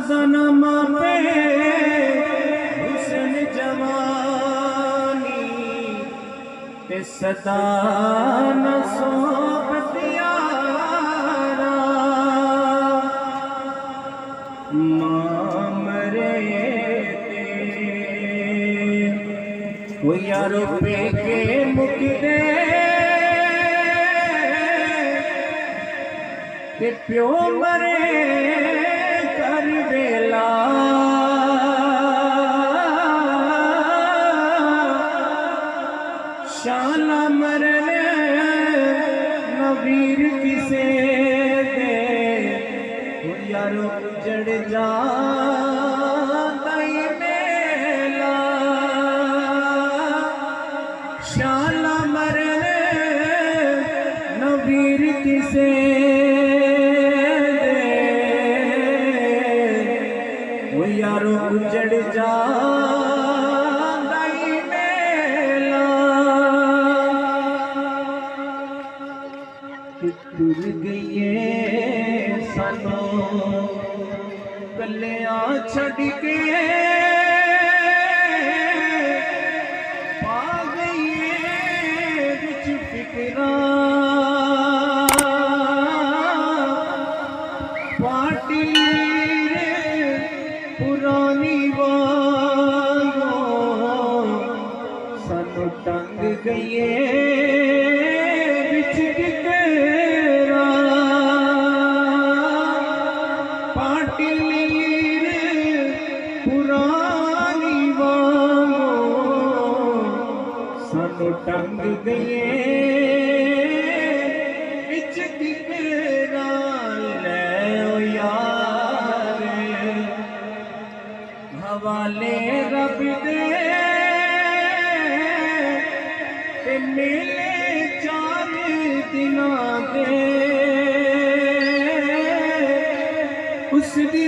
सदनमा पे हुस्न जवानी ते सदा न सोबत यारा मामरे वो यारो पे के मुकदे ते प्यो मरे कर वेला शाला मरने नवीर किसे दे वो यारो जड़ जा मेला शाला मरने नवीर किसे यारो उजड़ जा मेला टुर गई सानू कलिया छड़ के पा गई बिच फिकरा पार्टी पुरानी वालों सानू टंग गई बिच गिरा पार्टी पुरानी वालों सानू टंग गई बिच गिरा ले ओ यार हवाले रब दे ते मेले 4 दिना दे उस दी